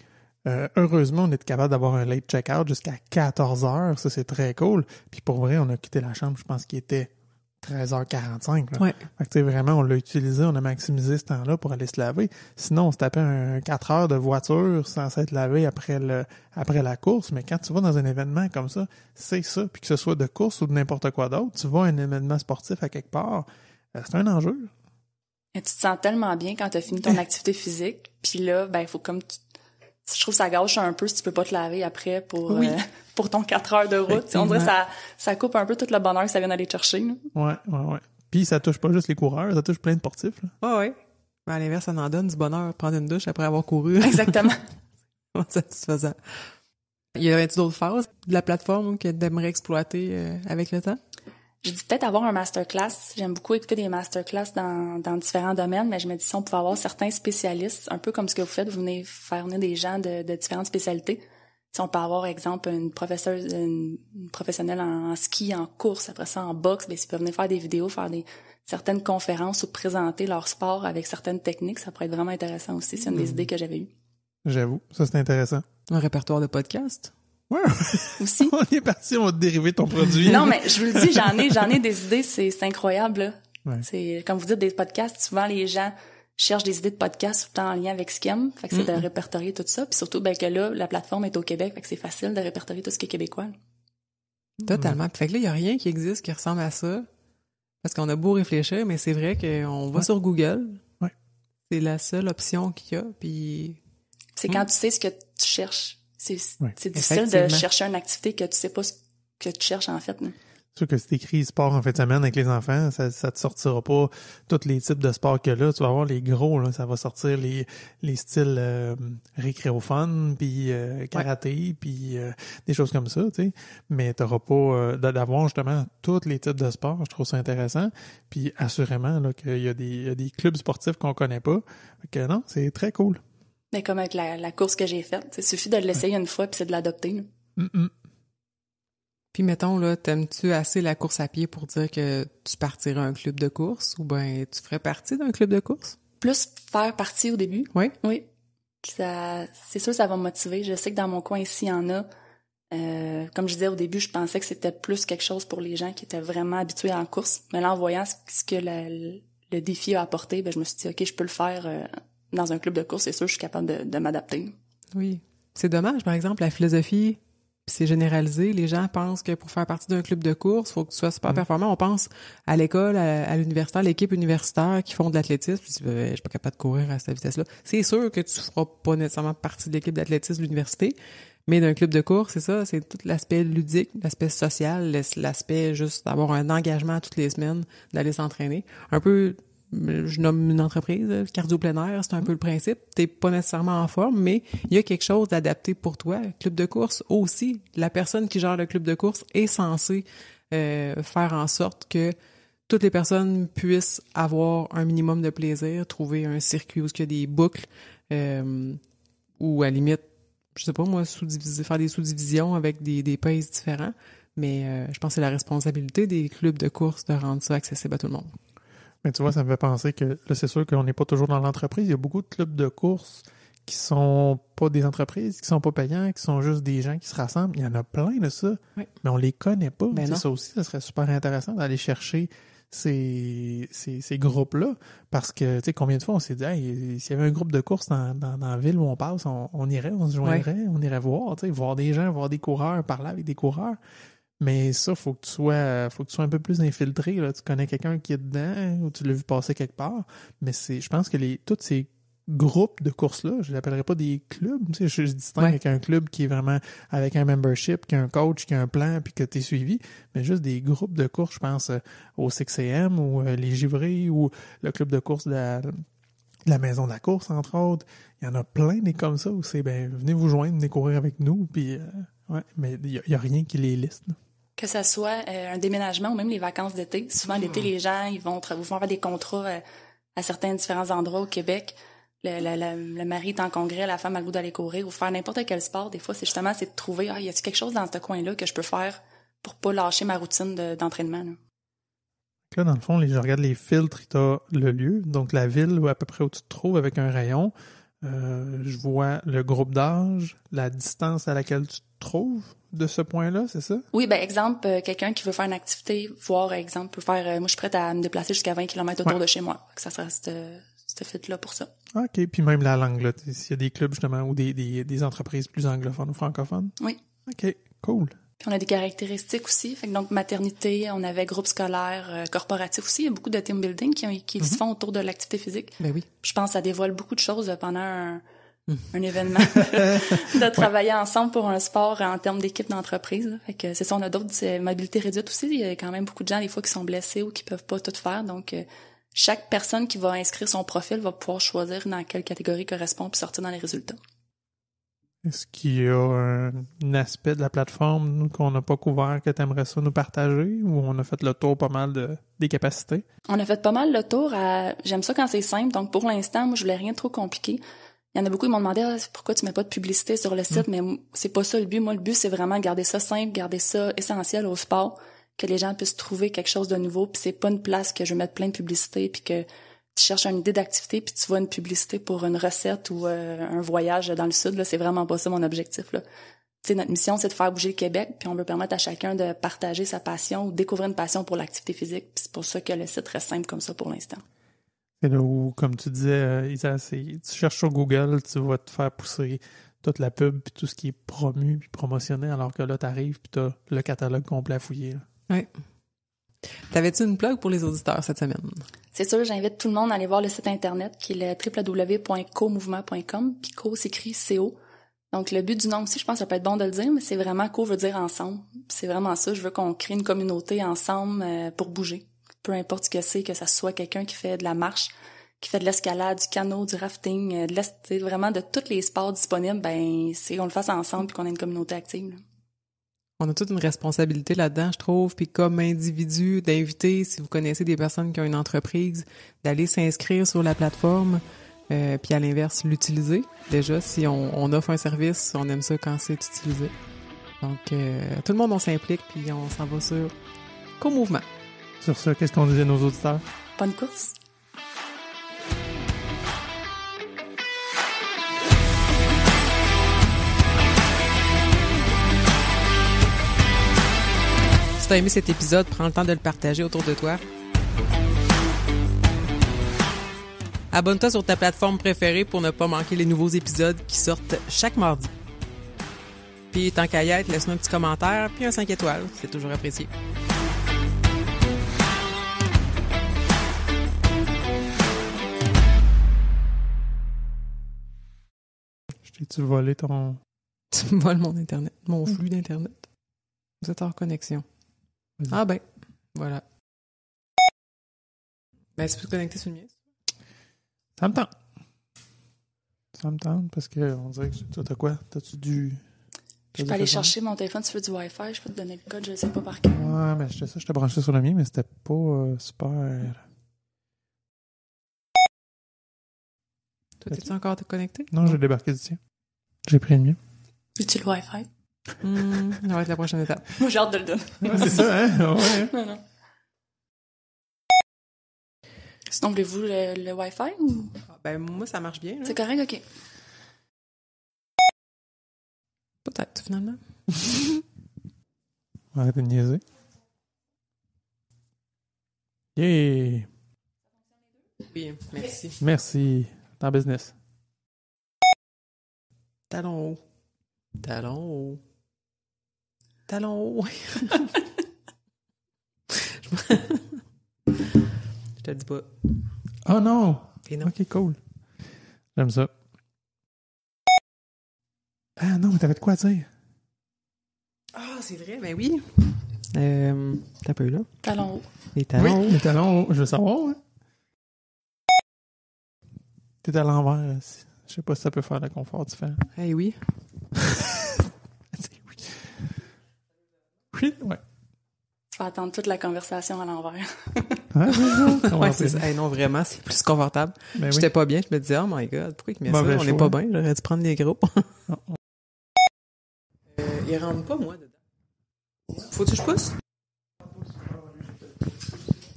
Heureusement, on était capable d'avoir un late check-out jusqu'à 14 heures. Ça, c'est très cool. Puis pour vrai, on a quitté la chambre, je pense qu'il était 13h45. Là. Ouais. Fait que, vraiment, on l'a utilisé, on a maximisé ce temps-là pour aller se laver. Sinon, on se tapait 4 heures de voiture sans s'être lavé après la course. Mais quand tu vas dans un événement comme ça, c'est ça. Puis que ce soit de course ou de n'importe quoi d'autre, tu vas à un événement sportif à quelque part, c'est un enjeu. Et tu te sens tellement bien quand tu as fini ton activité physique. Puis là, ben, il faut comme... Je trouve que ça gâche un peu si tu peux pas te laver après pour ton 4 heures de route. On dirait que ça coupe un peu tout le bonheur que ça vient d'aller chercher. Là. Ouais. Puis ça touche pas juste les coureurs, ça touche plein de sportifs. Ouais. Mais à l'inverse, ça en donne du bonheur prendre une douche après avoir couru. Exactement. C'est satisfaisant. Y aurait-il d'autres phases de la plateforme que tu aimerais exploiter avec le temps? Je dis peut-être avoir un masterclass. J'aime beaucoup écouter des masterclass dans différents domaines, mais je me dis si on pouvait avoir certains spécialistes, un peu comme ce que vous faites, vous venez faire venir des gens de différentes spécialités. Si on peut avoir, exemple, une professionnelle en ski, en course, après ça en boxe, ben, s'ils peuvent venir faire des vidéos, faire certaines conférences ou présenter leur sport avec certaines techniques, ça pourrait être vraiment intéressant aussi. C'est une des idées que j'avais eues. J'avoue, ça c'est intéressant. Un répertoire de podcast. Ouais. Aussi. On est parti, on va dériver ton produit. Non, mais je vous le dis, j'en ai des idées, c'est incroyable, là. Ouais. C'est, comme vous dites, des podcasts, souvent les gens cherchent des idées de podcasts tout le temps en lien avec ce qu'ils aiment. Fait que c'est de répertorier tout ça. Puis surtout, ben, que là, la plateforme est au Québec, fait que c'est facile de répertorier tout ce qui est québécois. Totalement. Fait que là, il y a rien qui existe qui ressemble à ça. Parce qu'on a beau réfléchir, mais c'est vrai qu'on va sur Google. Ouais. C'est la seule option qu'il y a, puis... C'est quand tu sais ce que tu cherches. C'est difficile de Effectivement. chercher une activité que tu sais pas ce que tu cherches, en fait, là. C'est sûr que si t'écris sport en fin de semaine avec les enfants, ça te sortira pas tous les types de sports que là. Tu vas avoir les gros, là. Ça va sortir les styles récréophone, puis karaté, puis des choses comme ça, tu sais. Mais t'auras pas d'avoir justement tous les types de sports. Je trouve ça intéressant. Puis assurément là qu'il y a des clubs sportifs qu'on connaît pas. Fait que non, c'est très cool. Mais comme avec la course que j'ai faite, il suffit de l'essayer une fois puis c'est de l'adopter, là. Puis mettons, là, t'aimes-tu assez la course à pied pour dire que tu partirais un club de course ou ben tu ferais partie d'un club de course? Plus faire partie au début. Oui. Oui. C'est sûr, ça va me motiver. Je sais que dans mon coin ici, il y en a. Comme je disais au début, je pensais que c'était plus quelque chose pour les gens qui étaient vraiment habitués en course. Mais là, en voyant ce que le défi a apporté, ben, je me suis dit, OK, je peux le faire dans un club de course. C'est sûr, je suis capable de m'adapter. Oui. C'est dommage, par exemple, la philosophie... Puis c'est généralisé. Les gens pensent que pour faire partie d'un club de course, il faut que tu sois super performant. On pense à l'école, à l'universitaire, l'équipe universitaire qui font de l'athlétisme. Puis tu dis, je suis pas capable de courir à cette vitesse-là. C'est sûr que tu feras pas nécessairement partie de l'équipe d'athlétisme de l'université, mais d'un club de course, c'est ça, c'est tout l'aspect ludique, l'aspect social, l'aspect juste d'avoir un engagement toutes les semaines, d'aller s'entraîner. Un peu... Je nomme une entreprise, cardio plein air, c'est un peu le principe. T'es pas nécessairement en forme, mais il y a quelque chose d'adapté pour toi. Club de course aussi. La personne qui gère le club de course est censée faire en sorte que toutes les personnes puissent avoir un minimum de plaisir, trouver un circuit où il y a des boucles, ou à la limite, je sais pas moi, faire des sous-divisions avec des paces différents. Mais je pense que c'est la responsabilité des clubs de course de rendre ça accessible à tout le monde. Mais tu vois, ça me fait penser que là, c'est sûr qu'on n'est pas toujours dans l'entreprise. Il y a beaucoup de clubs de course qui sont pas des entreprises, qui sont pas payants, qui sont juste des gens qui se rassemblent. Il y en a plein de ça, oui. Mais on les connaît pas. Ben Ça aussi, ça serait super intéressant d'aller chercher ces groupes-là. Parce que, tu sais, combien de fois on s'est dit, hey, s'il y avait un groupe de course dans la ville où on passe, on irait, on se joindrait, on irait voir, tu sais, voir des gens, voir des coureurs, parler avec des coureurs. Mais ça, faut que tu sois un peu plus infiltré, là. Tu connais quelqu'un qui est dedans, ou tu l'as vu passer quelque part. Mais je pense que tous ces groupes de courses-là, je l'appellerais pas des clubs. Tu sais, je distingue avec un club qui est vraiment avec un membership, qui a un coach, qui a un plan, puis que t'es suivi. Mais juste des groupes de courses, je pense au 6am, ou les givrés, ou le club de course de la maison de la course, entre autres. Il y en a plein des comme ça où c'est, venez vous joindre, venez courir avec nous, puis mais il y a rien qui les liste, là. Que ça soit un déménagement ou même les vacances d'été. Souvent, l'été, les gens, ils vont faire des contrats à certains différents endroits au Québec. Le mari est en congrès, la femme a le goût d'aller courir ou faire n'importe quel sport. Des fois, c'est de trouver, y a-t-il quelque chose dans ce coin-là que je peux faire pour pas lâcher ma routine d'entraînement, là. Là, dans le fond, je regarde les filtres, tu as le lieu, donc la ville à peu près où tu te trouves avec un rayon. Je vois le groupe d'âge, la distance à laquelle tu te trouves de ce point-là, c'est ça? Oui, exemple, quelqu'un qui veut faire une activité, moi je suis prête à me déplacer jusqu'à 20 km autour de chez moi. Ça sera ce fit-là pour ça. OK, puis même la langue, là, s'il y a des clubs justement ou des entreprises plus anglophones ou francophones? Oui. OK, cool. Puis on a des caractéristiques aussi, donc maternité, on avait groupe scolaire, corporatif aussi, il y a beaucoup de team building qui se font autour de l'activité physique. Ben oui. Je pense que ça dévoile beaucoup de choses pendant un événement, de travailler ensemble pour un sport en termes d'équipe d'entreprise. Fait que c'est ça, on a d'autres mobilités réduites aussi. Il y a quand même beaucoup de gens des fois qui sont blessés ou qui peuvent pas tout faire. Donc chaque personne qui va inscrire son profil va pouvoir choisir dans quelle catégorie correspond puis sortir dans les résultats. Est-ce qu'il y a un aspect de la plateforme qu'on n'a pas couvert que tu aimerais ça nous partager ou on a fait le tour pas mal des capacités? On a fait pas mal le tour. J'aime ça quand c'est simple. Donc pour l'instant, moi je voulais rien de trop compliqué. Il y en a beaucoup qui m'ont demandé pourquoi tu mets pas de publicité sur le site, mais c'est pas ça le but. Moi, le but, c'est vraiment de garder ça simple, garder ça essentiel au sport, que les gens puissent trouver quelque chose de nouveau. Puis c'est pas une place que je vais mettre plein de publicité, puis que tu cherches une idée d'activité, puis tu vois une publicité pour une recette ou un voyage dans le sud. Là, c'est vraiment pas ça mon objectif. Là. T'sais, notre mission, c'est de faire bouger le Québec, puis on veut permettre à chacun de partager sa passion ou découvrir une passion pour l'activité physique. Puis c'est pour ça que le site reste simple comme ça pour l'instant. C'est là où, comme tu disais, Isa, tu cherches sur Google, tu vas te faire pousser toute la pub puis tout ce qui est promu puis promotionné, alors que là, t'arrives puis t'as le catalogue complet à fouiller. Oui. T'avais-tu une plug pour les auditeurs cette semaine? C'est sûr, j'invite tout le monde à aller voir le site internet qui est le www.comouvement.com, puis co s'écrit CO. Donc, le but du nom aussi, je pense que ça peut être bon de le dire, mais c'est vraiment co veut dire ensemble. C'est vraiment ça, je veux qu'on crée une communauté ensemble pour bouger. Peu importe ce que c'est, que ça soit quelqu'un qui fait de la marche, qui fait de l'escalade, du canot, du rafting, vraiment de tous les sports disponibles, ben c'est qu'on le fasse ensemble puis qu'on ait une communauté active. Là. On a toute une responsabilité là-dedans, je trouve, puis comme individu, d'inviter, si vous connaissez des personnes qui ont une entreprise, d'aller s'inscrire sur la plateforme, puis à l'inverse, l'utiliser. Déjà, si on offre un service, on aime ça quand c'est utilisé. Donc, tout le monde, on s'implique, puis on s'en va sur Co-Mouvement. Sur ça, qu'est-ce qu'on disait à nos auditeurs? Bonne course! Si t'as aimé cet épisode, prends le temps de le partager autour de toi. Abonne-toi sur ta plateforme préférée pour ne pas manquer les nouveaux épisodes qui sortent chaque mardi. Puis, tant qu'à y être, laisse-nous un petit commentaire puis un 5 étoiles. C'est toujours apprécié. Tu volé ton... Tu me voles mon Internet, mon flux d'Internet. Vous êtes hors connexion. Vas-y. Ah ben, voilà. Ben, tu peux te connecter sur le mien? Ça me tente. Ça me tente parce que on dirait que toi, t'as quoi? T'as-tu du... Je peux aller chercher mon téléphone si tu veux du Wi-Fi, je peux te donner le code, je ne sais pas par cœur. Ouais, mais je t'ai branché sur le mien, mais c'était pas super... Toi, t'es-tu encore connecté? Non, j'ai débarqué du tien. J'ai pris le mien. Veux-tu le Wi-Fi? Ça va être la prochaine étape. Moi, j'ai hâte de le donner. C'est ça, hein? Ouais. Non. Sinon, voulez-vous le Wi-Fi ou... Ben, moi, ça marche bien. Là. C'est correct, OK. Peut-être, finalement. Arrêtez de niaiser. Yeah! Oui, merci. Merci. T'es en business. Talon haut. Talon haut. Talon haut. Je te le dis pas. Oh non! Et non. Ok, cool. J'aime ça. Ah non, mais t'avais de quoi dire? Ah, c'est vrai, ben oui. T'as peu là. Talon haut. Les talons hauts. Les talons hauts. Je veux savoir, hein? T'es à l'envers. Je sais pas si ça peut faire le confort différent. Eh oui. Oui. Oui, ouais. Tu vas attendre toute la conversation à l'envers. Hein, c'est ça? Ouais, c'est ça. Hey, non, vraiment, c'est plus confortable. Ben J'étais oui. pas bien. Je me disais, oh my God, pourquoi il met ça? Mauvais On n'est choix. pas bien. J'aurais dû prendre les gros. Non. Il rentre pas, moi, dedans. Faut-tu que je pousse?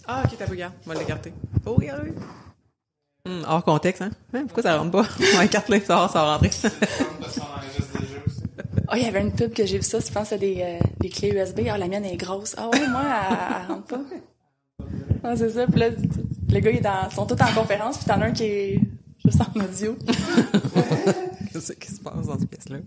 Ah, ok, t'as pas regarde. On va l'écarter. Oh, regarde, oui. Hors contexte, hein? Pourquoi ça rentre pas? On écarte là, ça va rentrer. Oh, il y avait une pub que j'ai vu ça, je pense que c'est des clés USB. Ah, la mienne est grosse. Ah ouais, moi, elle rentre pas. Ah, c'est ça. Puis là, le gars, ils sont tous en conférence, puis t'en as un qui est juste en audio. Qu'est-ce qui se passe dans cette pièce-là?